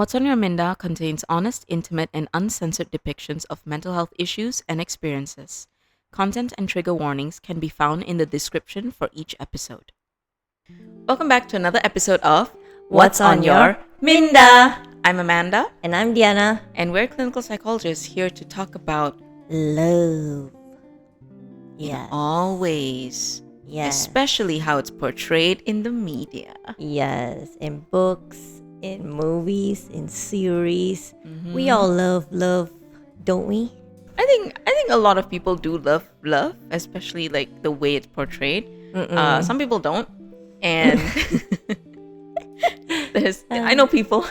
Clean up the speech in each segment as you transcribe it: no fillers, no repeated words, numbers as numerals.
What's on Your Minda contains honest, intimate, and uncensored depictions of mental health issues and experiences. Content and trigger warnings can be found in the description for each episode. Welcome back to another episode of What's on Your Minda? I'm Amanda, And I'm Diana. and we're clinical psychologists here to talk about Love. in Yeah. all ways, Yes. especially how it's portrayed in the media. Yes. In books, in movies, in series. Mm-hmm. We all love, don't we? I think a lot of people do love, especially like the way it's portrayed. Some people don't, and I know people.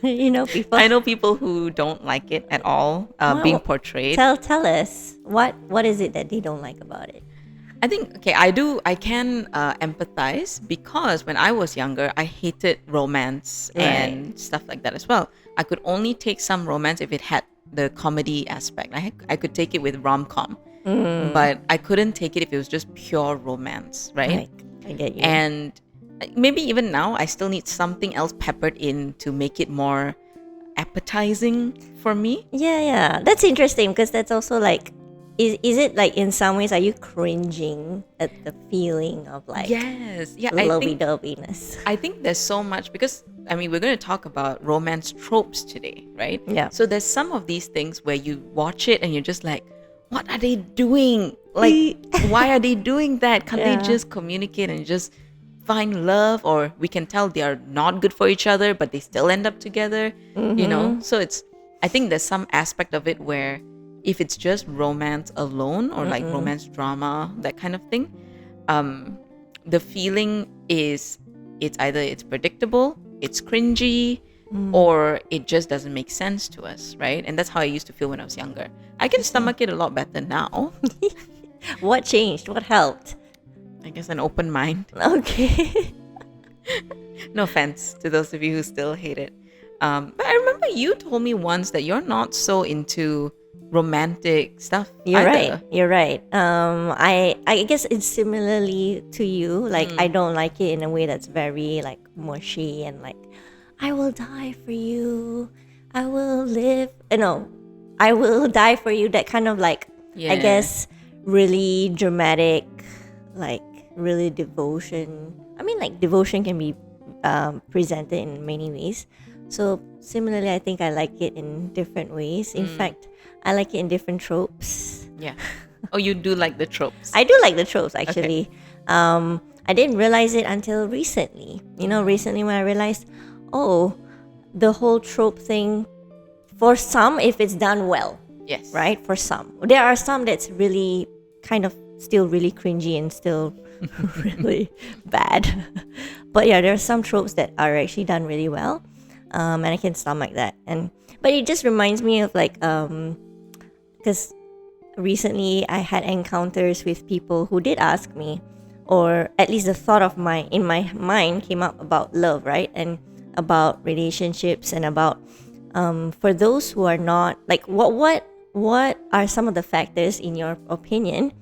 You know people. I know people who don't like it at all being portrayed. Tell us what is it that they don't like about it? I think I can empathize because when I was younger, I hated romance and stuff like that as well. I could only take some romance if it had the comedy aspect. I could take it with rom-com, but I couldn't take it if it was just pure romance, right? I get you. And maybe even now, I still need something else peppered in to make it more appetizing for me. Yeah. That's interesting because that's also like, is it like in some ways, are you cringing at the feeling of like Yes. Yeah. lovey-doveyness? I think there's so much because, I mean, we're going to talk about romance tropes today, right? Yeah. So there's some of these things where you watch it and you're just like, what are they doing? Like, why are they doing that? Can't they just communicate and just find love? Or we can tell they are not good for each other, but they still end up together, you know? So I think there's some aspect of it where if it's just romance alone or like romance drama, that kind of thing, the feeling is it's predictable, it's cringy, or it just doesn't make sense to us, right? And that's how I used to feel when I was younger. I can stomach it a lot better now. What changed? What helped? I guess an open mind. Okay. No offense to those of you who still hate it. But I remember you told me once that you're not so into romantic stuff. You're either. right. I guess it's similarly to you. Like I don't like it in a way that's very like mushy and like I will die for you. I will live. No, I will die for you. That kind of like I guess really dramatic, like really devotion. I mean, like devotion can be presented in many ways. So similarly, I think I like it in different ways. In fact, I like it in different tropes. Yeah. Oh, you do like the tropes. I do like the tropes actually. I didn't realize it until recently. Recently when I realized, the whole trope thing, for some, if it's done well, Yes. right? For some. There are some that's really kind of still really cringy and still really bad. But yeah, there are some tropes that are actually done really well. And I can stomach that. But it just reminds me of like, because recently I had encounters with people who did ask me, or at least the thought of in my mind came up about love, right? And about relationships and about, for those who are not, like what are some of the factors in your opinion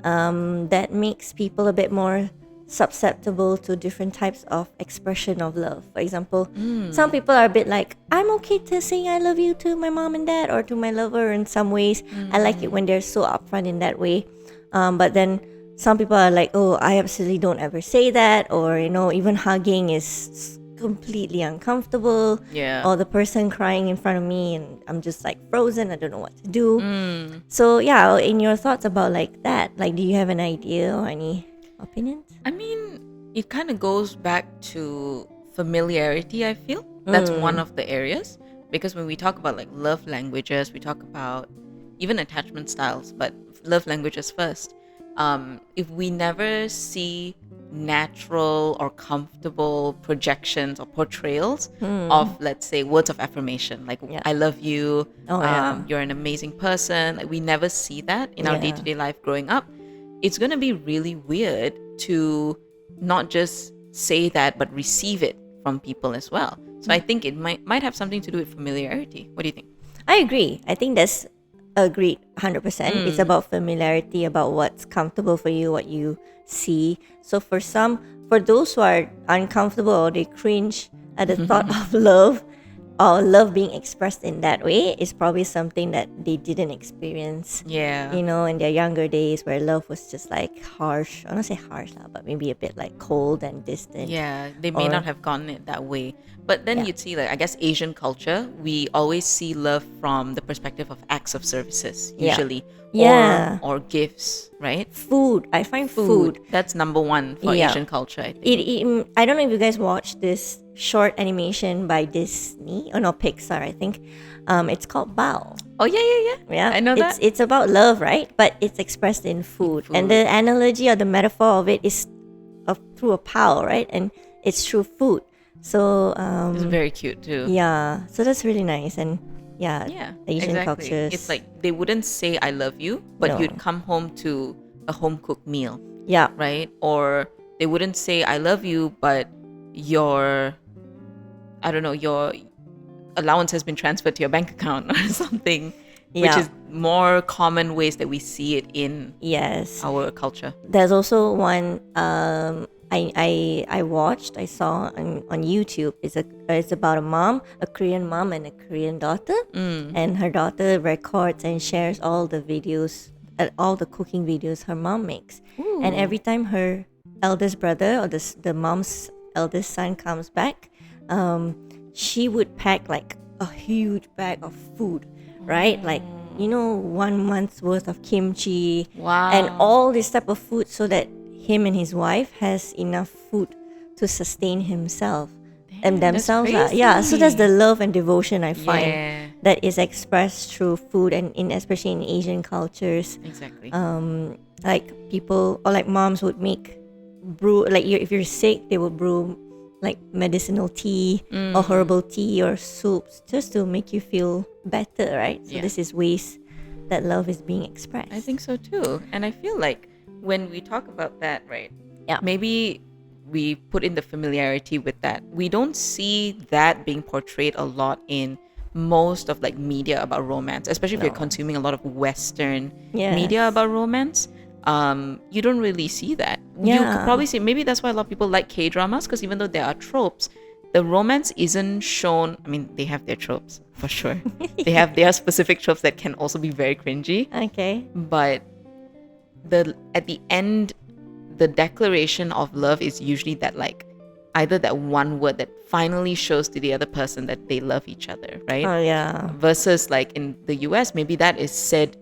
that makes people a bit more susceptible to different types of expression of love? For example, some people are a bit like, I'm okay to say I love you to my mom and dad or to my lover in some ways. I like it when they're so upfront in that way. But then some people are like, oh, I absolutely don't ever say that, or even hugging is completely uncomfortable. Yeah. Or the person crying in front of me and I'm just like frozen, I don't know what to do. So yeah, in your thoughts about like that, like do you have an idea or any opinions? I mean, it kind of goes back to familiarity, I feel. That's one of the areas. Because when we talk about like love languages, we talk about even attachment styles, but love languages first. If we never see natural or comfortable projections or portrayals of, let's say, words of affirmation, like I love you, you're an amazing person, like we never see that in our day-to-day life growing up, it's going to be really weird to not just say that but receive it from people as well. So I think it might have something to do with familiarity. What do you think? I agree. I think that's agreed 100%. It's about familiarity, about what's comfortable for you, what you see. So for those who are uncomfortable or they cringe at the thought of love, or love being expressed in that way is probably something that they didn't experience, Yeah. in their younger days, where love was just like harsh. I don't say harsh, but maybe a bit like cold and distant. Yeah, they may Or- not have gotten it that way. But then Yeah. you'd see, like, I guess Asian culture, we always see love from the perspective of acts of services, Yeah. usually. Yeah. Or gifts, right? Food. I find food. That's number one for Yeah. Asian culture, I think. I don't know if you guys watched this short animation by Disney, or no, Pixar, I think. It's called Bao. Oh, yeah. Yeah, I know that. It's about love, right? But it's expressed in food. And the analogy or the metaphor of it is through a pao, right? And it's through food. So It's very cute, too. yeah, so that's really nice. And yeah, Asian exactly. cultures. It's like they wouldn't say I love you, but No. you'd come home to a home cooked meal, yeah, right? Or they wouldn't say I love you, but your allowance has been transferred to your bank account or something, which Yeah. is more common ways that we see it in yes. our culture. There's also one I saw on YouTube. It's about a Korean mom and a Korean daughter, and her daughter records and shares all the videos, all the cooking videos her mom makes. And every time her eldest brother or the mom's eldest son comes back, she would pack like a huge bag of food, right? Like 1 month's worth of kimchi, Wow. and all this type of food, so that him and his wife has enough food to sustain himself and that's themselves. Yeah, so that's the crazy. love and devotion I find Yeah, that is expressed through food, and especially in Asian cultures. exactly. Like people, or like moms would make brew, like if you're sick, they would brew like medicinal tea or herbal tea or soups just to make you feel better, right? So Yeah. this is ways that love is being expressed. I think so too. And I feel like when we talk about that, right? Yeah. Maybe we put in the familiarity with that. We don't see that being portrayed a lot in most of like media about romance, especially if you're consuming a lot of Western Yes. media about romance. You don't really see that. You could Yeah. probably see, maybe that's why a lot of people like K-dramas, because even though there are tropes, the romance isn't shown. I mean, they have their tropes for sure. They have their specific tropes that can also be very cringy, Okay. but at the end, the declaration of love is usually that, like, either that one word that finally shows to the other person that they love each other, right? Oh yeah. Versus like in the US, maybe that is said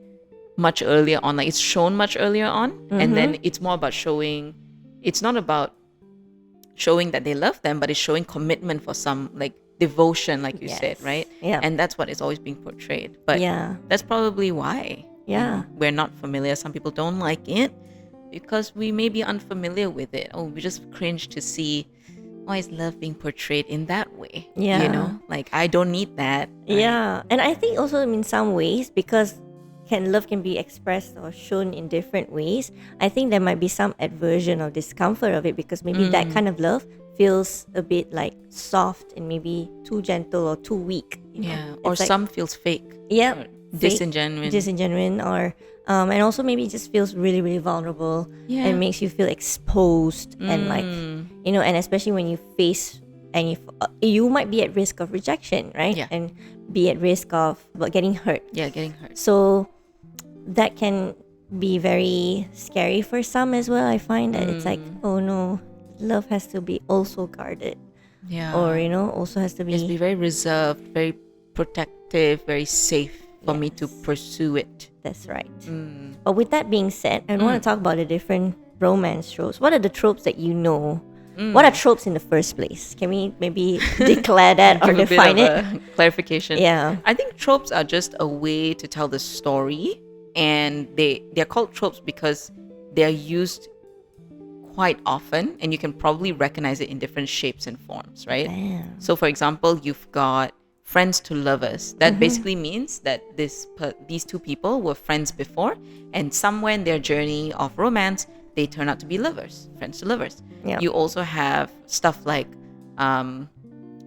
much earlier on, like it's shown much earlier on, and then it's more about showing. It's not about showing that they love them, but it's showing commitment for some, like, devotion, like you said, Yes. right? Yeah. And that's what is always being portrayed. But Yeah. that's probably why. Yeah. We're not familiar. Some people don't like it because we may be unfamiliar with it. Oh, we just cringe to see, why is love being portrayed in that way? Yeah. Like, I don't need that. Yeah. And I think also in some ways, because love can be expressed or shown in different ways, I think there might be some aversion or discomfort of it, because maybe that kind of love feels a bit like soft and maybe too gentle or too weak. Yeah. Or It's like- some feels fake. Yeah. Or disingenuine. Or and also maybe it just feels really, really vulnerable, Yeah. and makes you feel exposed, and like, and especially when you face, and you might be at risk of rejection, right? Yeah. And be at risk of getting hurt. Yeah, getting hurt. So that can be very scary for some as well. I find that it's like, oh no, love has to be also guarded, Yeah. or also has to Just be be. very reserved, very protective, very safe for me to pursue it. That's right. But with that being said, I want to talk about the different romance tropes. What are the tropes that you know? What are tropes in the first place? Can we maybe declare that or Give a bit define of it? a clarification. Yeah. I think tropes are just a way to tell the story, and they're called tropes because they're used quite often, and you can probably recognize it in different shapes and forms, right? Damn. So, for example, you've got friends to lovers. That basically means that these two people were friends before, and somewhere in their journey of romance, they turn out to be lovers, friends to lovers. Yeah. You also have stuff like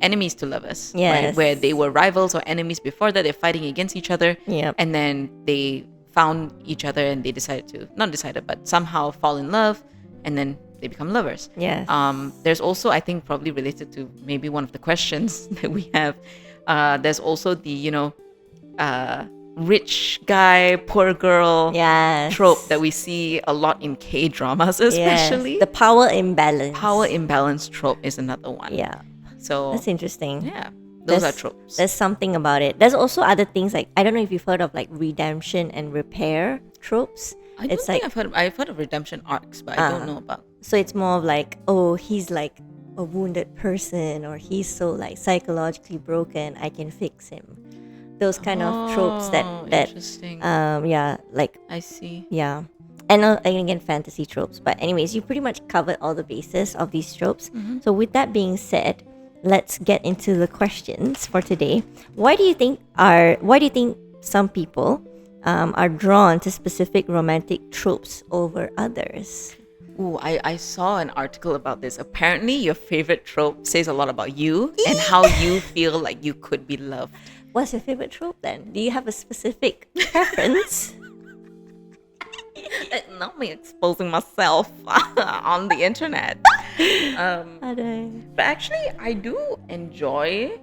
enemies to lovers, Yes. right? Where they were rivals or enemies before that, they're fighting against each other, Yep. and then they found each other and they decided to, not decided, but somehow fall in love, and then they become lovers. Yes. There's also, I think, probably related to maybe one of the questions that we have, There's also the, rich guy, poor girl Yes. trope that we see a lot in K-dramas, especially. Yes. The power imbalance. Power imbalance trope is another one. Yeah. So That's interesting. yeah, those are tropes. There's something about it. There's also other things like, I don't know if you've heard of like redemption and repair tropes. I don't think I've heard of redemption arcs, but I don't know about. So it's more of like, oh, he's like a wounded person, or he's so like psychologically broken, I can fix him. Those kind of tropes that interesting. like I see. yeah. And again, fantasy tropes. But anyways, you pretty much covered all the bases of these tropes. So with that being said, let's get into the questions for today. Why do you think some people are drawn to specific romantic tropes over others? Ooh, I saw an article about this. Apparently, your favorite trope says a lot about you and how you feel like you could be loved. What's your favorite trope then? Do you have a specific preference? Not me exposing myself on the internet. But actually, I do enjoy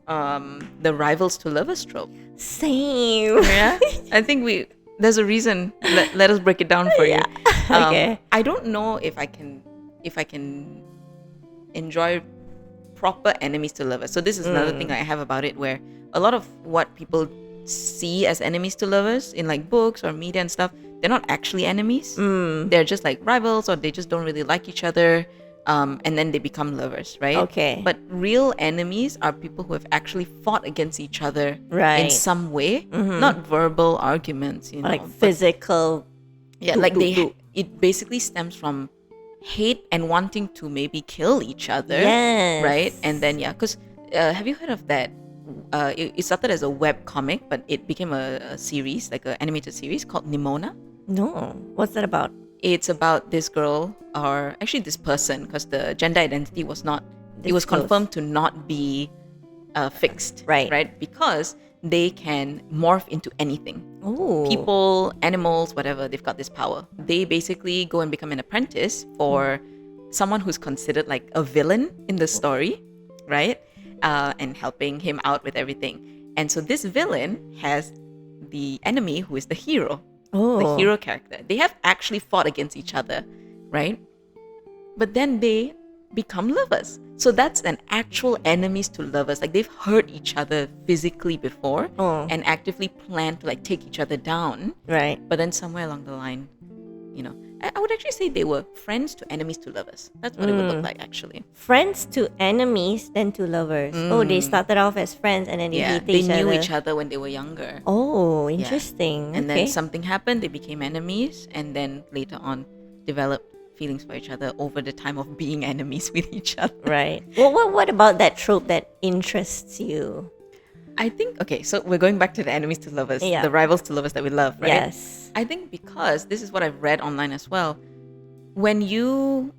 the rivals to lovers trope. Same. Yeah, I think there's a reason. Let us break it down for you. Okay. I don't know if I can enjoy proper enemies to lovers. So this is another thing I have about it, where a lot of what people see as enemies to lovers in like books or media and stuff, they're not actually enemies. They're just like rivals, or they just don't really like each other. And then they become lovers, right? Okay. But real enemies are people who have actually fought against each other in some way, not verbal arguments, Like physical. Yeah, it basically stems from hate and wanting to maybe kill each other, Yes. right? And then because have you heard of that? It started as a webcomic, but it became a series, like an animated series called Nimona. No. What's that about? It's about this girl, or actually this person, because the gender identity was not, it was Disclosed. confirmed to not be fixed, right? Because they can morph into anything. Oh. People, animals, whatever, they've got this power. They basically go and become an apprentice for someone who's considered like a villain in the story, right? And helping him out with everything. And so this villain has the enemy who is the hero. The hero character. They have actually fought against each other, right? But then they become lovers. So that's an actual enemies to lovers. Like they've hurt each other physically before and actively plan to like take each other down. Right. But then somewhere along the line, I would actually say they were friends to enemies to lovers. That's what it would look like actually. Friends to enemies, then to lovers. Oh, they started off as friends and then they hated they each other. knew each other when they were younger. Oh, interesting. And then something happened, they became enemies, and then later on developed feelings for each other over the time of being enemies with each other. Right. Well, what about that trope that interests you? I think, okay, so we're going back to the enemies to lovers, Yeah. the rivals to lovers that we love, right? Yes. I think because this is what I've read online as well. When you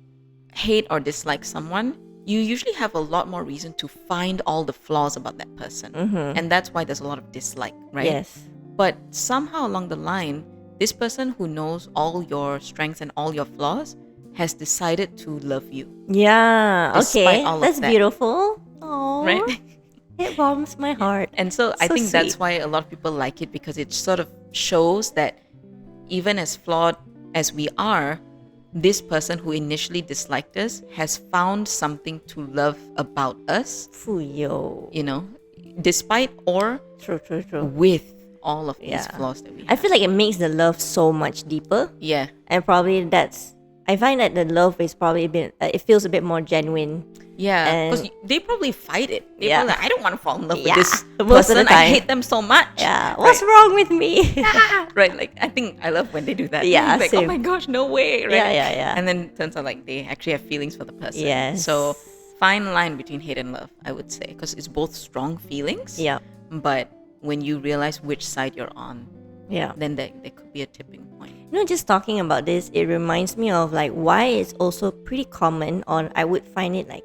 hate or dislike someone, you usually have a lot more reason to find all the flaws about that person. And that's why there's a lot of dislike, right? Yes. But somehow along the line, this person who knows all your strengths and all your flaws has decided to love you. Yeah. Despite Okay. all of That's that. beautiful. Oh, Right? It warms my heart. And so I So think that's sweet. why a lot of people like it, because it sort of shows that even as flawed as we are, this person who initially disliked us has found something to love about us, Fuyo. despite or True. with all of these Yeah. flaws that we I have. feel like it makes the love so much deeper. Yeah. And probably I find that the love is probably it feels a bit more genuine. Yeah, because And- they probably fight it. They're Yeah. probably like, I don't want to fall in love Yeah, with this most of the person. I time. hate them so much. Yeah. What's wrong with me? Right, like I think I love when they do that. Yeah, like, oh same. my gosh, no way, right? Yeah. And then it turns out like they actually have feelings for the person. Yes. So fine line between hate and love, I would say, because it's both strong feelings. Yeah. But when you realize which side you're on, Yeah. then there could be a tipping point. Just talking about this, it reminds me of like why it's also pretty common, or I would find it like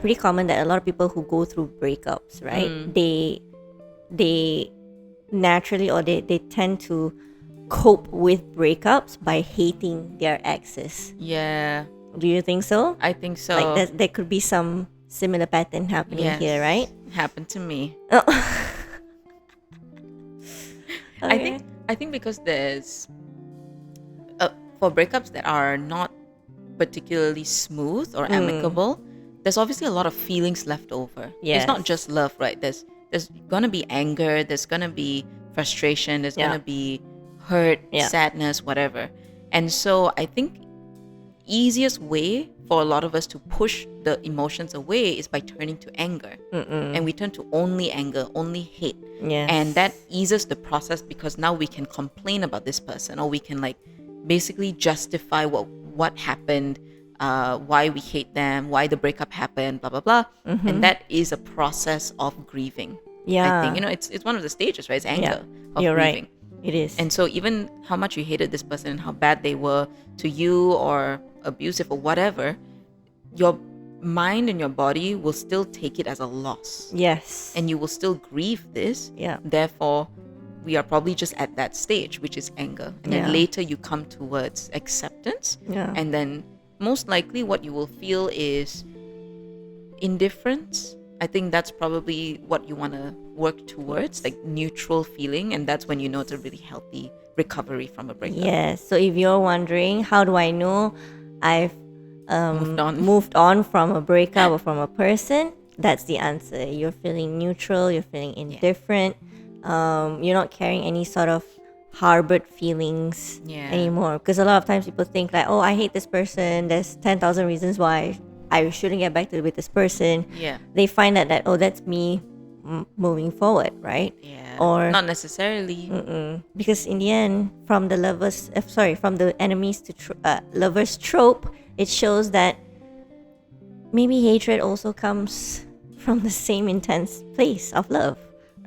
pretty common that a lot of people who go through breakups, right? They naturally, or they tend to cope with breakups by hating their exes. Yeah, Do you think so? I think so. Like there could be some similar pattern happening here, right? Happened to me. Oh. I think because there's for breakups that are not particularly smooth or amicable, there's obviously a lot of feelings left over. Yes. It's not just love, right? There's gonna be anger, there's gonna be frustration, there's gonna be hurt, sadness, whatever. And so I think easiest way for a lot of us to push the emotions away is by turning to anger. And we turn to only anger, only hate. Yes. And that eases the process because now we can complain about this person, or we can like basically justify what happened, why we hate them, why the breakup happened, blah blah blah. And that is a process of grieving. I think it's one of the stages, right? It's anger of You're grieving. Right. It is. And so even how much you hated this person and how bad they were to you or abusive or whatever, your mind and your body will still take it as a loss. Yes. And you will still grieve this. Yeah. Therefore, we are probably just at that stage, which is anger. And then later you come towards acceptance. Yeah. And then most likely what you will feel is indifference. I think that's probably what you want to work towards, like neutral feeling. And that's when you know it's a really healthy recovery from a breakup. Yes. So if you're wondering, how do I know I've moved on from a breakup or from a person, that's the answer. You're feeling neutral, you're feeling indifferent, you're not carrying any sort of harbored feelings anymore. Because a lot of times people think like, oh, I hate this person, there's 10,000 reasons why I shouldn't get back with this person. They find out that, oh, that's me moving forward, right? Or not necessarily. because in the end, from the enemies to lovers trope, it shows that maybe hatred also comes from the same intense place of love,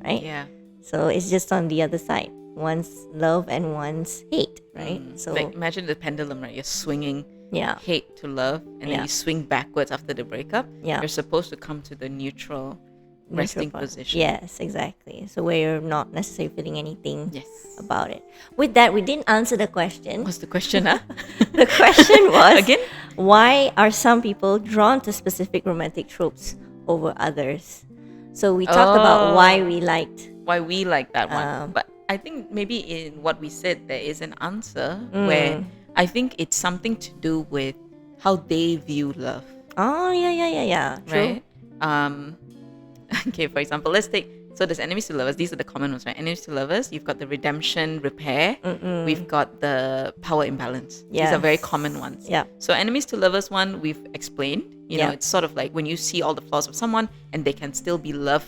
right? So it's just on the other side. One's love and one's hate, right? So like imagine the pendulum, right? You're swinging hate to love, and then you swing backwards after the breakup. You're supposed to come to the neutral resting position. Yes, exactly. So where you're not necessarily feeling anything about it. With that, we didn't answer the question. What's the question, huh? The question was, again, why are some people drawn to specific romantic tropes over others? So we talked about why we liked that one. But I think maybe in what we said, there is an answer where I think it's something to do with how they view love. Oh, yeah. True. Right? Okay, for example, let's take, so there's enemies to lovers. These are the common ones, right? Enemies to lovers, you've got the redemption repair. We've got the power imbalance. These are very common ones. So enemies to lovers one, we've explained. You know, it's sort of like when you see all the flaws of someone and they can still be loved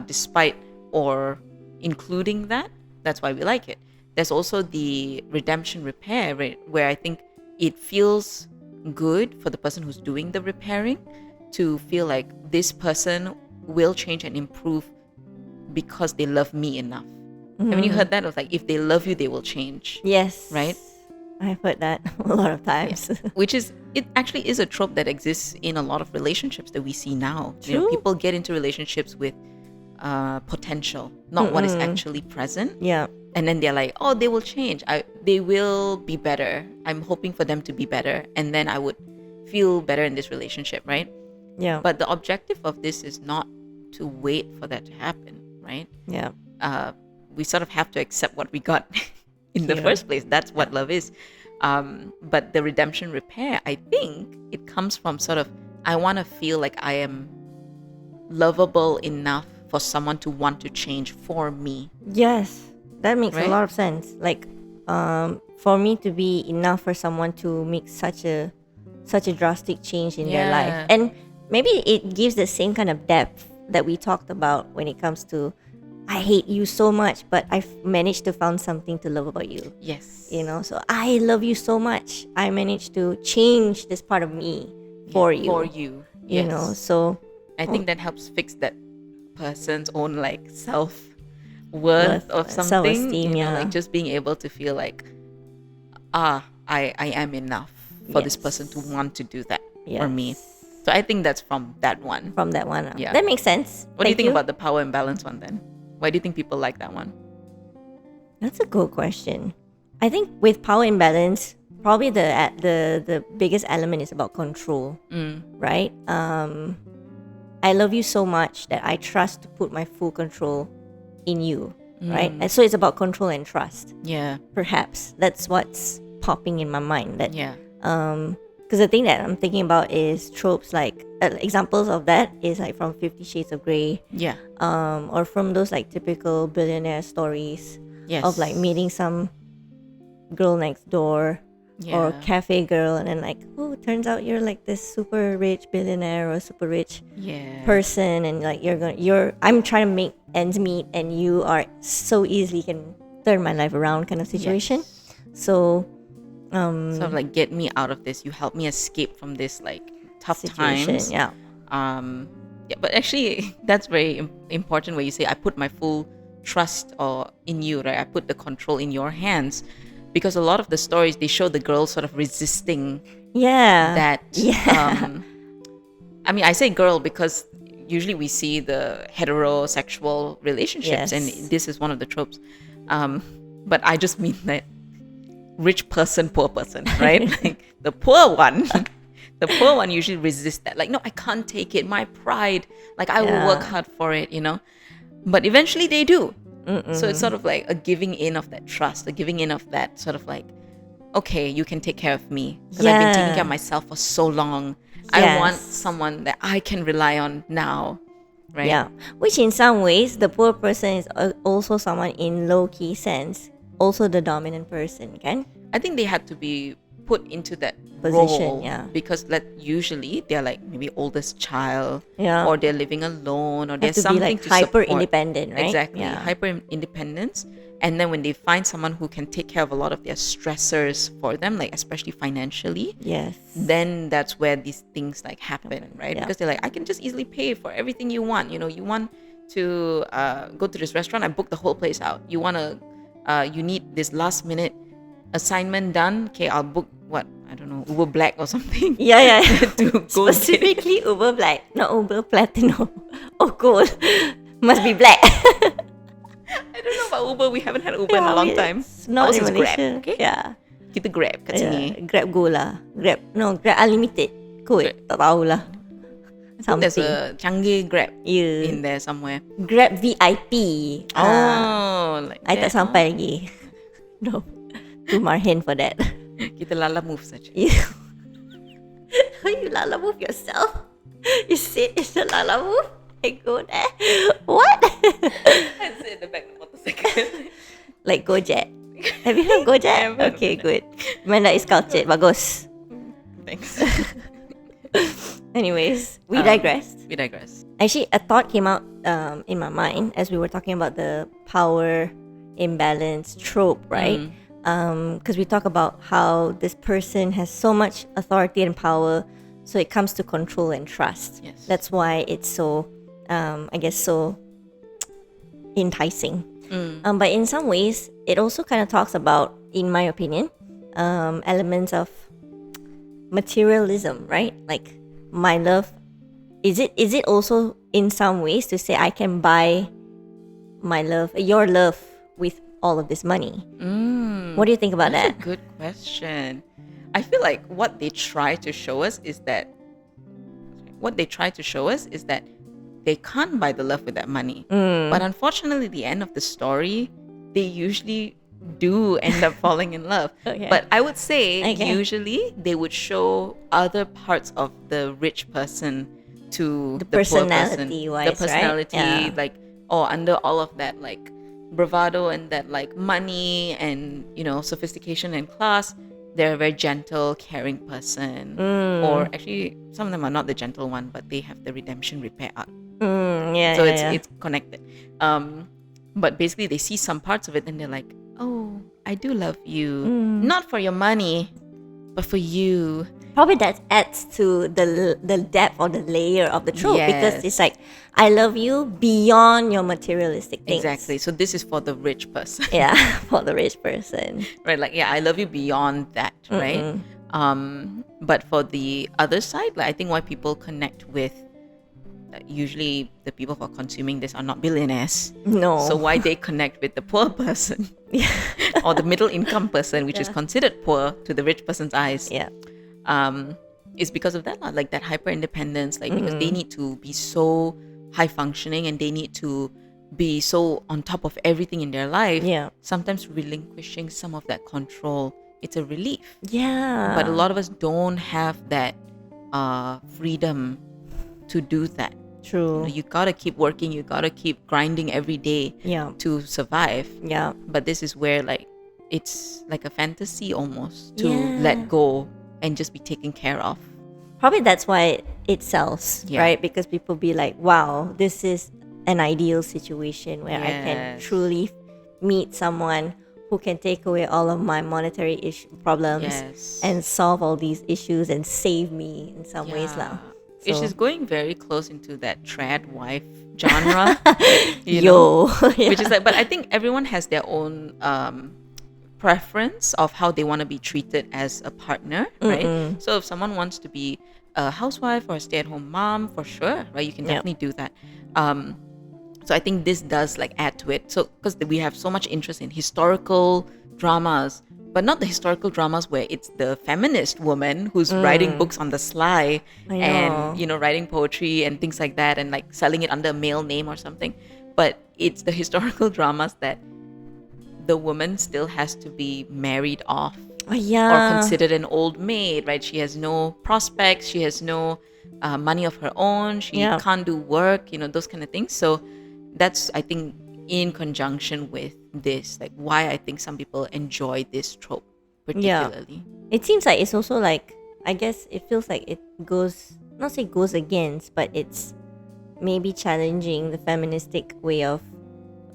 despite or including that. That's why we like it. There's also the redemption repair, right, where I think it feels good for the person who's doing the repairing to feel like this person will change and improve because they love me enough. Haven't you heard that? Of like, if they love you, they will change. Yes. Right? I've heard that a lot of times. Which is, it actually is a trope that exists in a lot of relationships that we see now. True. You know, people get into relationships with potential, not what is actually present. And then they're like, oh, they will change. They will be better. I'm hoping for them to be better. And then I would feel better in this relationship, right? But the objective of this is not to wait for that to happen, right? We sort of have to accept what we got in the first place. That's what love is. But the redemption repair, I think it comes from sort of, I want to feel like I am lovable enough for someone to want to change for me. Yes, that makes a lot of sense. Like, for me to be enough for someone to make such a drastic change in their life. And maybe it gives the same kind of depth that we talked about when it comes to, I hate you so much, but I've managed to find something to love about you. Yes. You know, so I love you so much. I managed to change this part of me for you. For you. You know, so I think that helps fix that person's own like self-worth of something. Self-esteem, you know, like just being able to feel like, I am enough for this person to want to do that for me. So I think that's from that one. Yeah. That makes sense. What do you think about the power imbalance one then? Why do you think people like that one? That's a good question. I think with power imbalance, probably the biggest element is about control, right? I love you so much that I trust to put my full control in you, right? And so it's about control and trust. Yeah. Perhaps that's what's popping in my mind. That Yeah. because the thing that I'm thinking about is tropes, like examples of that is like from 50 Shades of Grey, Yeah. or from those like typical billionaire stories Yes. of like meeting some girl next door or Yeah. cafe girl, and then like, oh, turns out you're like this super rich billionaire or super rich Yeah. person, and like I'm trying to make ends meet, and you are so easily can turn my life around kind of situation. Yes. So Sort of like, get me out of this. You help me escape from this like tough situation, times. yeah. Yeah, but actually that's very important where you say I put my full trust or in you, right? I put the control in your hands, because a lot of the stories, they show the girl sort of resisting Yeah. that. Yeah. I mean, I say girl because usually we see the heterosexual relationships, Yes. and this is one of the tropes. But I just mean that rich person, poor person, right? Like the poor one. The poor one usually resists that. Like, no, I can't take it. My pride. Like, I will work hard for it, you know? But eventually they do. So it's sort of like a giving in of that trust, a giving in of that sort of like, okay, you can take care of me. Because I've been taking care of myself for so long. I want someone that I can rely on now, right? Yeah. Which in some ways, the poor person is also someone in low-key sense, also the dominant person, kan? I think they had to be put into that Position, role, yeah. because usually they're like maybe oldest child, Yeah. or they're living alone, or Have there's to be something like to hyper support. independent, right? Exactly, Yeah. hyper independence. And then when they find someone who can take care of a lot of their stressors for them, like especially financially, Yes. then that's where these things like happen, right? Yeah. Because they're like, I can just easily pay for everything you want. You know, you want to go to this restaurant, I book the whole place out. You want to, you need this last minute assignment done. Okay, I'll book I don't know, Uber Black or something. Yeah. To go Specifically Uber Black, not Uber Platinum. Oh, gold. Must be black. I don't know about Uber. We haven't had Uber in a long time. It's not Ours in is Malaysia. Grab, okay? Yeah. Kita Grab kat sini. Grab Go lah. Grab Unlimited. Kot. Tak tahu lah. I think there's Something. a Changi Grab Yeah. in there somewhere. Grab VIP. Like I tak that. sampai lagi. No. Too marhen for that. Kita lala move saja. You, you lala move yourself? You sit in the lala move? I go there? What? I sit in the back of the motorcycle. Like Gojek. Have you heard Gojek? haven't heard of Okay, good. Manda is cultured. Bagus. Thanks. Anyways, we digressed. We digress. Actually, a thought came out in my mind as we were talking about the power imbalance trope, right? Because we talk about how this person has so much authority and power, so it comes to control and trust. Yes. That's why it's so, I guess, so enticing. But in some ways, it also kind of talks about, in my opinion, elements of materialism, right? Like my love. Is it also in some ways to say I can buy my love, your love, with all of this money? What do you think about That's that? a good question. I feel like what they try to show us is that they can't buy the love with that money. But unfortunately, the end of the story, they usually do end up falling in love. Okay. But I would say Okay. usually they would show other parts of the rich person to The poor person. personality-wise, The right? personality, Yeah. like, under all of that like bravado and that like money and, you know, sophistication and class, they're a very gentle, caring person. Or actually, some of them are not the gentle one, but they have the redemption repair arc. So it's connected. But basically they see some parts of it and they're like, oh, I do love you, not for your money, but for you. Probably that adds to the depth or the layer of the trope, because Yes. it's like, I love you beyond your materialistic things. Exactly. So this is for the rich person. Yeah, for the rich person. Right, like, yeah, I love you beyond that, right? But for the other side, like, I think why people connect with usually the people who are consuming this are not billionaires. No. So why they connect with the poor person or the middle income person, which is considered poor to the rich person's eyes, Yeah. is because of that, like that hyper independence, like because they need to be so high functioning and they need to be so on top of everything in their life. Yeah. Sometimes relinquishing some of that control, it's a relief. Yeah. But a lot of us don't have that freedom to do that. True. You gotta keep working, you gotta keep grinding every day Yeah. to survive. Yeah. But this is where like it's like a fantasy almost to Yeah. let go and just be taken care of. Probably that's why it sells, Yeah. right? Because people be like, wow, this is an ideal situation where I can Yes. truly meet someone who can take away all of my monetary problems Yes. and solve all these issues and save me in some ways. Yeah. So, Which is going very close into that trad wife genre. you know? Yeah. Which is like, but I think everyone has their own preference of how they want to be treated as a partner, right? So if someone wants to be a housewife or a stay-at-home mom, for sure, right? You can Yep. definitely do that. So I think this does like add to it. So because we have so much interest in historical dramas, but not the historical dramas where it's the feminist woman who's writing books on the sly I know. and, you know, writing poetry and things like that and like selling it under a male name or something. But it's the historical dramas that the woman still has to be married off Oh, yeah. or considered an old maid, right? She has no prospects, she has no money of her own, she Yeah. can't do work, you know, those kind of things. So that's, I think, in conjunction with this, like why I think some people enjoy this trope particularly. It seems like it's also like, I guess it feels like it goes, not say goes against, but it's maybe challenging the feministic way of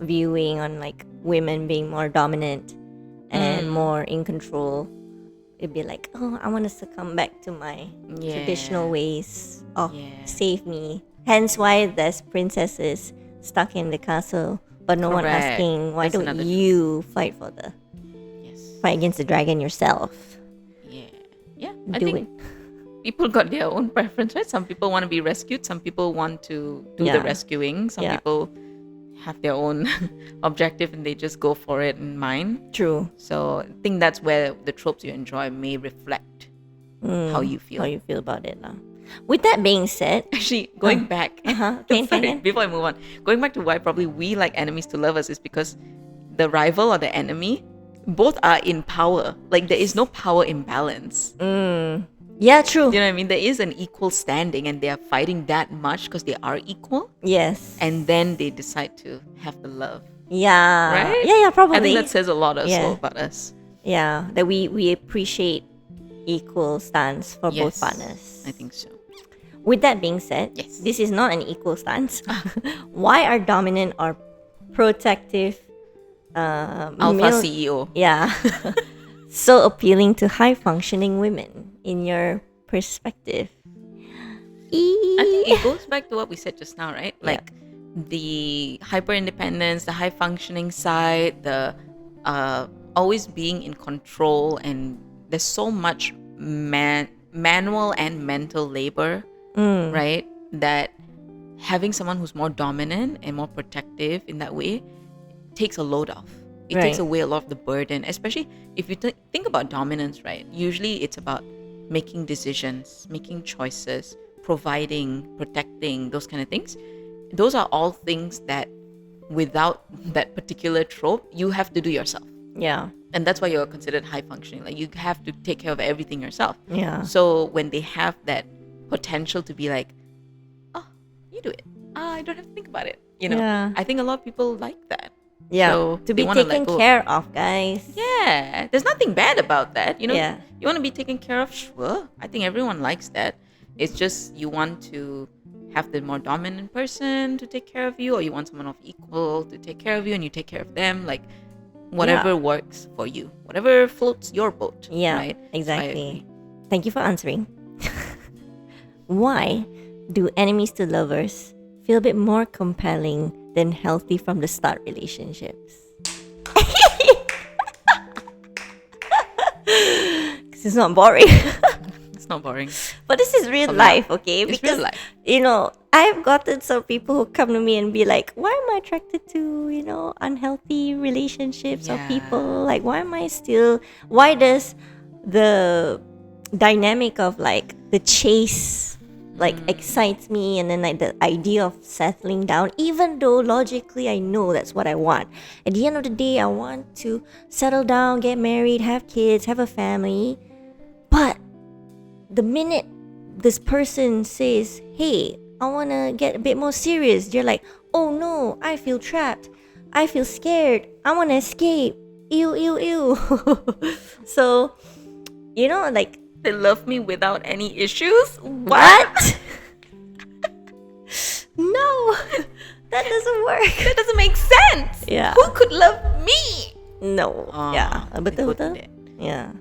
viewing on like women being more dominant and more in control. It'd be like, oh, I want to succumb back to my Yeah. traditional ways of Yeah. save me. Hence why there's princesses stuck in the castle, but no one Correct. asking, why That's don't another you fight for the Yes. fight against the dragon yourself? Yeah. Yeah. I Do think people got their own preference, right? Some people want to be rescued, some people want to do the Yeah. rescuing, some Yeah. people have their own objective and they just go for it in mind. True. So I think that's where the tropes you enjoy may reflect how you feel. How you feel about it. With that being said, Actually, going back, Can sorry, before I move on, going back to why probably we like enemies to lovers is because the rival or the enemy, both are in power. Like there is no power imbalance. yeah, true. You know what I mean? There is an equal standing and they are fighting that much because they are equal. Yes. And then they decide to have the love. Yeah. Right? Yeah, probably. I think that says a lot also Yeah. about us. Yeah, that we appreciate equal stance for both Yes, partners. I think so. With that being said, Yes. this is not an equal stance. Why are dominant or protective Alpha male- CEO. yeah, so appealing to high functioning women in your perspective? I think it goes back to what we said just now, right? Like the hyper independence, the high functioning side, the always being in control, and there's so much manual and mental labor, right? That having someone who's more dominant and more protective in that way takes a load off. It takes Right. away a lot of the burden, especially if you think about dominance, right? Usually it's about making decisions, making choices, providing, protecting, those kind of things. Those are all things that without that particular trope, you have to do yourself. Yeah, And that's why you're considered high functioning. Like you have to take care of everything yourself. yeah, So when they have that potential to be like, oh, you do it. I don't have to think about it. You know, Yeah. I think a lot of people like that. yeah. So to they be wanna let taken go. care of, guys. Yeah, there's nothing bad about that. You know, Yeah. you want to be taken care of. Sure, I think everyone likes that. It's just you want to have the more dominant person to take care of you, or you want someone of equal to take care of you, and you take care of them. Like whatever works for you, whatever floats your boat. Yeah, right? So I exactly. agree. Thank you for answering. Why do enemies to lovers feel a bit more compelling than healthy from the start relationships? Because it's not boring. It's not boring. But this is real Come life, okay? It's Because, real life. you know, I've gotten some people who come to me and be like, why am I attracted to, unhealthy relationships or Yeah. people? Like, why does the dynamic of like the chase like excites me, and then like the idea of settling down, even though logically I know that's what I want. At the end of the day, I want to settle down, get married, have kids, have a family. But the minute this person says, hey, I want to get a bit more serious, you're like, oh no, I feel trapped, I feel scared, I want to escape, ew, ew, ew. So, you know, like, They love me without any issues? what? No, that doesn't work. That doesn't make sense. Yeah. Who could love me? No. Yeah. Betul, betul. Yeah.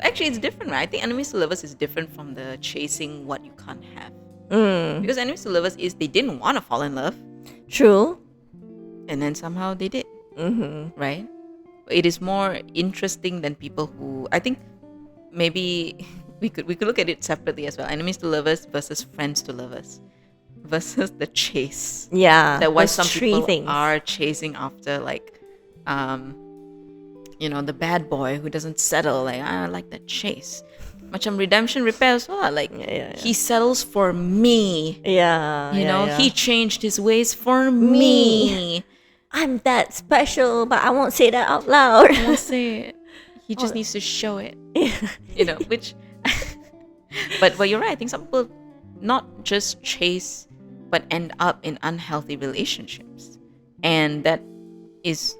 Actually, it's different, right? I think enemies to lovers is different from the chasing what you can't have. Because enemies to lovers is they didn't want to fall in love, True. and then somehow they did. Right? It is more interesting than people who, I think maybe we could look at it separately as well. Enemies to lovers versus friends to lovers versus the chase. Yeah. That why those some three people things. are chasing after like you know, the bad boy who doesn't settle. Like, I like that chase. Macam redemption repair as well. Like, he settles for me. Yeah. You know, yeah. he changed his ways for me. I'm that special, but I won't say that out loud. I won't say it. He just needs to show it. You know, which but you're right. I think some people not just chase but end up in unhealthy relationships, and that is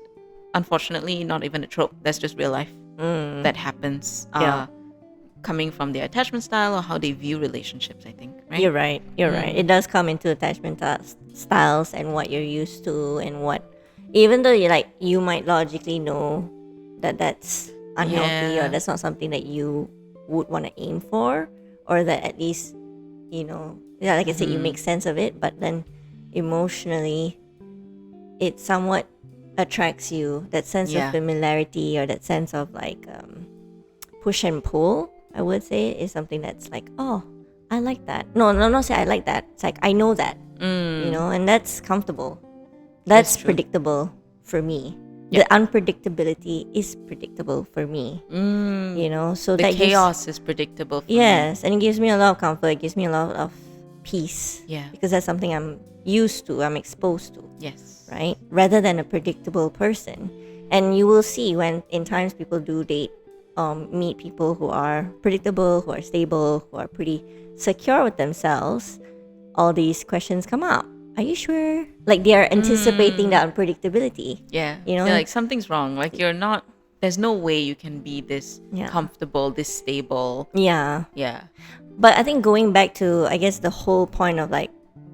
unfortunately not even a trope. That's just real life. That happens coming from their attachment style or how they view relationships, I think, right? You're right. You're right. It does come into attachment styles and what you're used to, and what, even though you might logically know that that's unhealthy or that's not something that you would want to aim for, or that at least, you know, like I said, you make sense of it, but then emotionally it somewhat attracts you. That sense of familiarity, or that sense of like push and pull, I would say, is something that's like, oh, I like that. No, not say I like that. It's like, I know that, you know, and that's comfortable. That's predictable for me. The unpredictability is predictable for me. You know, so the that chaos is predictable for me. Yes, and it gives me a lot of comfort. It gives me a lot of peace. Yeah. Because that's something I'm used to, I'm exposed to. Yes. Right? Rather than a predictable person. And you will see when in times people do date, meet people who are predictable, who are stable, who are pretty secure with themselves, all these questions come up. Are you sure? Like, they are anticipating the unpredictability. Yeah. You know? They're like, something's wrong. Like, you're not, there's no way you can be this comfortable, this stable. Yeah. Yeah. But I think going back to, I guess, the whole point of like,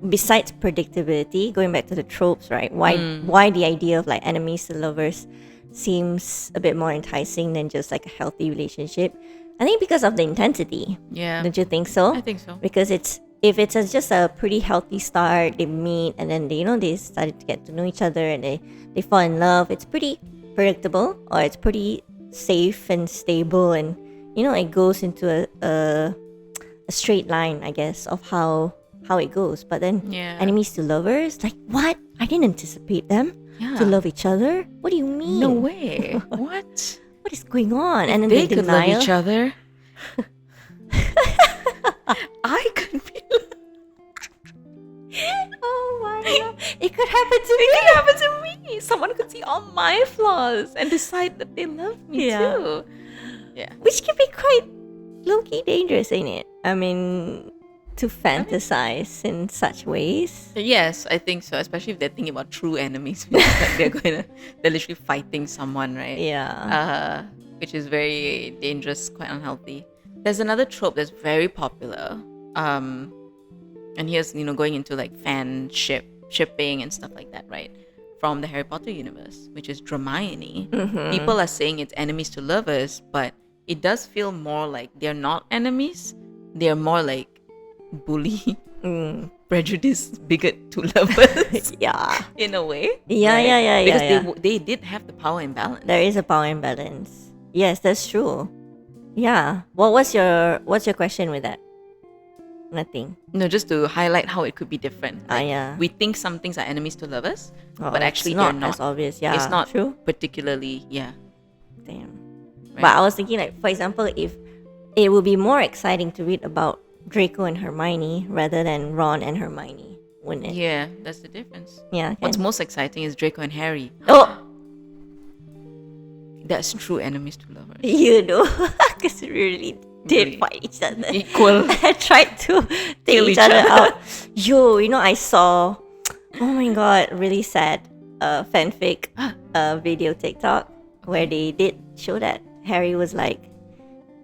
besides predictability, going back to the tropes, right? Why the idea of like enemies to lovers seems a bit more enticing than just like a healthy relationship? I think because of the intensity. Yeah. Don't you think so? I think so. Because if it's just a pretty healthy start, they meet and then they started to get to know each other and they fall in love, it's pretty predictable, or it's pretty safe and stable, and you know, it goes into a straight line, I guess, of how it goes. But then enemies to lovers, like, what? I didn't anticipate them to love each other. What do you mean? No way. What? What is going on? And then They the could denial. love each other. I could be. Oh my god. It could happen to me. It could happen to me. Someone could see all my flaws and decide that they love me too. Yeah. Which can be quite low-key dangerous, ain't it? I mean, to fantasize in such ways. Yes, I think so. Especially if they're thinking about true enemies. Like they're literally fighting someone, right? Yeah. Which is very dangerous, quite unhealthy. There's another trope that's very popular. And here's, you know, going into like shipping and stuff like that, right? From the Harry Potter universe, which is Hermione. People are saying it's enemies to lovers, but it does feel more like they're not enemies. They're more like bully, prejudice, bigot to lovers. Yeah. In a way. Yeah. Because they did have the power imbalance. There is a power imbalance. Yes, that's true. Yeah. What's your question with that? Nothing. No, just to highlight how it could be different. Like, yeah. We think some things are enemies to lovers, Oh, but actually it's they're not not. as obvious. Yeah. It's not true. particularly, Damn. Right? But I was thinking, like, for example, if it would be more exciting to read about Draco and Hermione rather than Ron and Hermione, wouldn't it? Yeah, that's the difference. Yeah. What's Kan? most exciting is Draco and Harry. Oh, That's true enemies to lovers. you know, because we really did Really. fight each other. Equal. I tried to take Kill each each other other. out. Yo, I saw, oh my god, really sad fanfic video TikTok where they did show that Harry was like,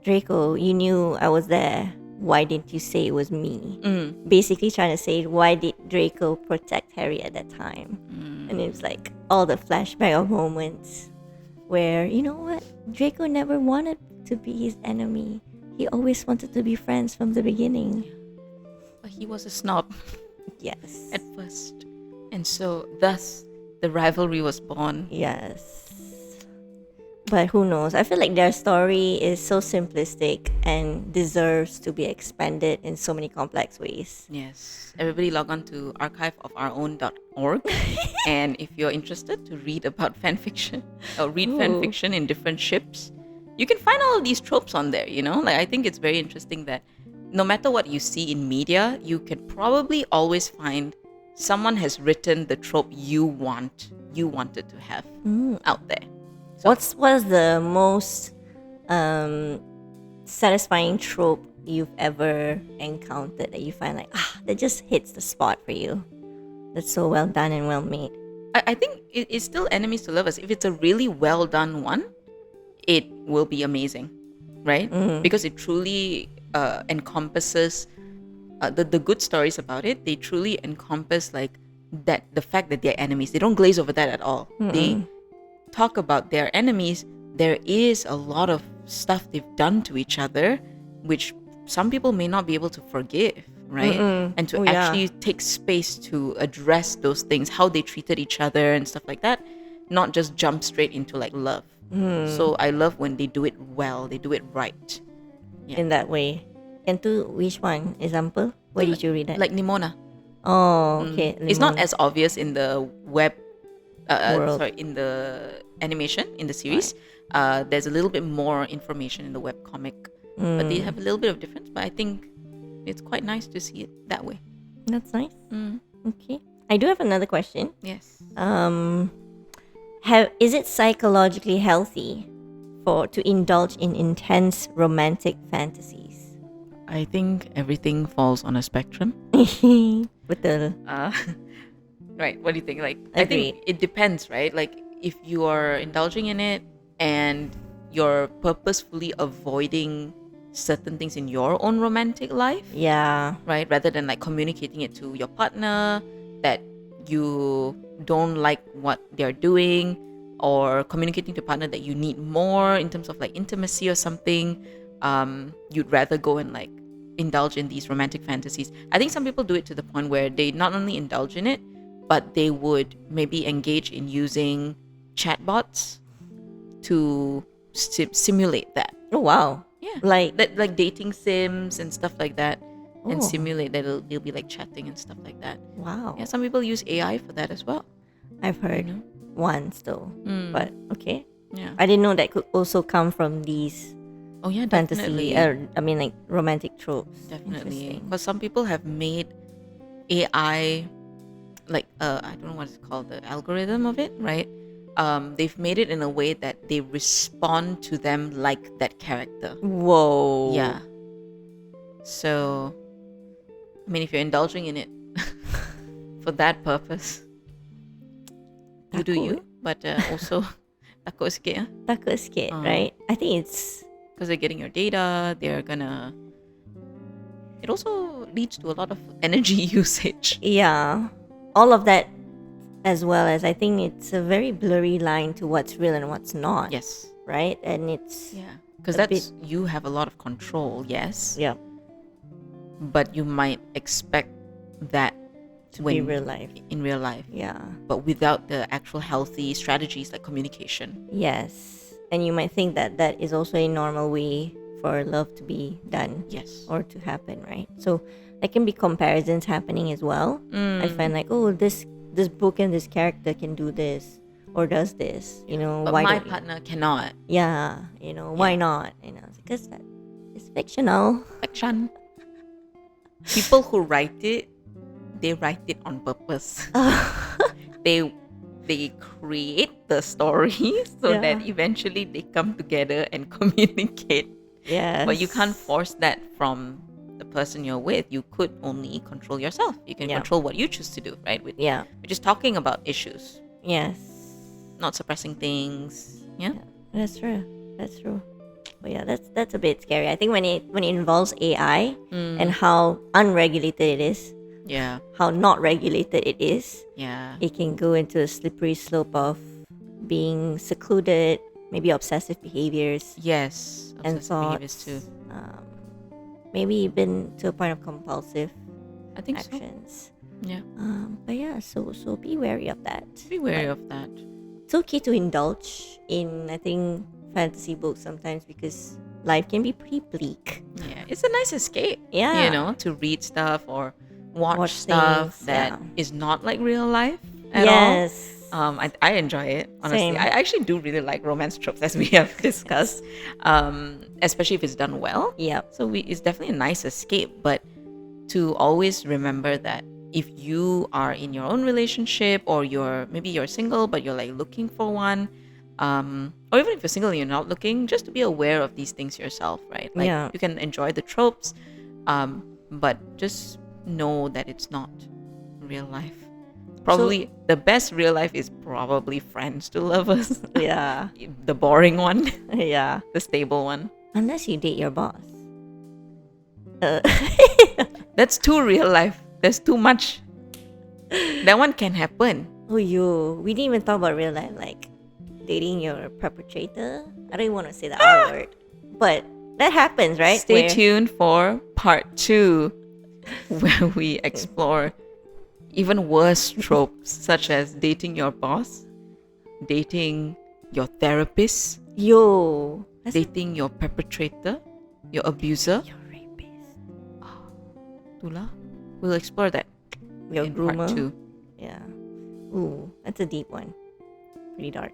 Draco, you knew I was there. Why didn't you say it was me? Basically trying to say, why did Draco protect Harry at that time? And it was like all the flashback of moments where, you know what? Draco never wanted to be his enemy. He always wanted to be friends from the beginning. But he was a snob Yes. at first. And so, thus, the rivalry was born. Yes. But who knows? I feel like their story is so simplistic and deserves to be expanded in so many complex ways. Yes. Everybody log on to archiveofourown.org. And if you're interested to read about fanfiction or read fanfiction in different ships, you can find all of these tropes on there, Like, I think it's very interesting that no matter what you see in media, you can probably always find someone has written the trope you wanted to have out there. What was the most satisfying trope you've ever encountered that you find like, that just hits the spot for you? That's so well done and well made. I think it's still enemies to lovers. If it's a really well done one, it will be amazing, right? Because it truly encompasses the good stories about it. They truly encompass like that, the fact that they're enemies. They don't glaze over that at all. They talk about their enemies. There is a lot of stuff they've done to each other, which some people may not be able to forgive, right? And to actually take space to address those things, how they treated each other and stuff like that, not just jump straight into like love. So I love when they do it well, they do it right. In that way. And to which one? Example? Where did you read that? Like Nimona. Oh, okay. It's not Limon. as obvious in the web, World. in the animation, in the series. There's a little bit more information in the webcomic, but they have a little bit of difference. But I think it's quite nice to see it that way. That's nice. Okay. I do have another question. Yes. Is it psychologically healthy to indulge in intense romantic fantasies? I think everything falls on a spectrum. Betul. Right. What do you think? Like, I think Agreed. it depends, right? Like, if you are indulging in it and you're purposefully avoiding certain things in your own romantic life, Yeah. right? Rather than like communicating it to your partner that you don't like what they're doing, or communicating to your partner that you need more in terms of like intimacy or something, you'd rather go and like indulge in these romantic fantasies. I think some people do it to the point where they not only indulge in it, but they would maybe engage in using chatbots to simulate that. Oh, wow. Yeah, Like, like dating sims and stuff like that, and Oh. simulate that they'll be like chatting and stuff like that. wow. Yeah, some people use AI for that as well. I've heard once though. But okay. Yeah. I didn't know that could also come from these Oh yeah, fantasy, definitely. like romantic tropes. Definitely, Interesting. because some people have made AI like I don't know what it's called, the algorithm of it, right? They've made it in a way that they respond to them like that character. Whoa. Yeah. So, I mean, if you're indulging in it for that purpose, you do you. But also, takut sikit, Takut sikit, right? I think it's because they're getting your data. They're gonna. It also leads to a lot of energy usage. yeah, all of that, as well as I think it's a very blurry line to what's real and what's not. Yes. Right, and it's Yeah. Because a that's you have a lot of control. Yes. yeah But you might expect that to be real life. in real life, Yeah. but without the actual healthy strategies like communication. Yes, and you might think that that is also a normal way for love to be done. Yes. Or to happen, right? So there can be comparisons happening as well. I find like, oh, this book and this character can do this or does this. But why my don't you? partner cannot. Yeah, why not? Because It's fictional. Fiction. People who write it, they write it on purpose. They create the story so Yeah. that eventually they come together and communicate. Yes. But you can't force that from the person you're with. You could only control yourself. You can Yeah. control what you choose to do, right? Yeah. We're just talking about issues, Yes. not suppressing things. Yeah. That's true. That's true. But yeah, that's a bit scary. I think when it involves AI and how unregulated it is, Yeah. how not regulated it is, Yeah. it can go into a slippery slope of being secluded, maybe obsessive behaviors Yes. and Obsessive behaviors thoughts, too. maybe even to a point of compulsive I think so. actions. Yeah. But yeah, so be wary of that. Be wary of that. It's okay to indulge in, I think, fantasy books sometimes because life can be pretty bleak. Yeah. It's a nice escape. Yeah. You know, to read stuff or watch Watch stuff things, that is yeah. not like real life at all. Yes. I enjoy it, honestly. Same. I actually do really like romance tropes, as we have discussed, especially if it's done well. Yep. So it's definitely a nice escape, but to always remember that if you are in your own relationship or maybe you're single but you're like looking for one, or even if you're single and you're not looking, just to be aware of these things yourself, right? Like Yeah. you can enjoy the tropes, but just know that it's not real life. Probably the best real life is probably friends to lovers. Yeah. The boring one, Yeah. the stable one. Unless you date your boss. That's too real life. There's too much. That one can happen. Oh, we didn't even talk about real life, like dating your perpetrator. I don't even want to say the R word, but that happens, right? Stay Where- tuned for part 2, where we explore even worse tropes, such as dating your boss, dating your therapist, Yo, that's dating your perpetrator, your abuser. your rapist, Tula. We'll explore that your in groomer. part 2. Yeah. Ooh, that's a deep one. Pretty dark.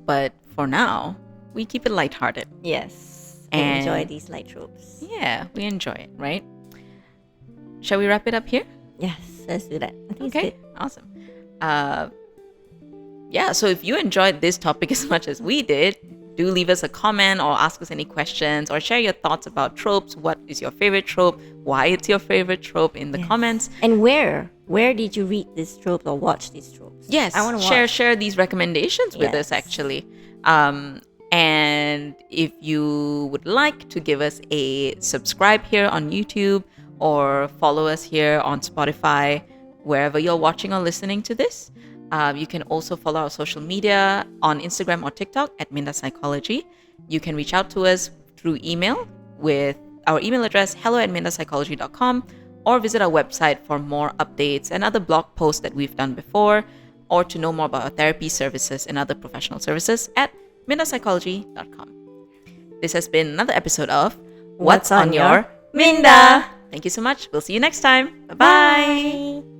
But for now, we keep it lighthearted. Yes. And- Enjoy these light tropes. Yeah, we enjoy it, right? Shall we wrap it up here? Yes, let's do that. I think Okay, it's good. awesome. Yeah, so if you enjoyed this topic as much as we did, do leave us a comment or ask us any questions or share your thoughts about tropes. What is your favorite trope? Why it's your favorite trope in the Yes. comments. And where did you read these tropes or watch these tropes? Yes, I want to share these recommendations with us Yes. actually. And if you would like to give us a subscribe here on YouTube or follow us here on Spotify, wherever you're watching or listening to this, you can also follow our social media on Instagram or TikTok at Minda Psychology. You can reach out to us through email with our email address hello@mindapsychology.com, or visit our website for more updates and other blog posts that we've done before, or to know more about our therapy services and other professional services at mindapsychology.com. This has been another episode of What's on your Minda? Thank you so much. We'll see you next time. Bye-bye. Bye.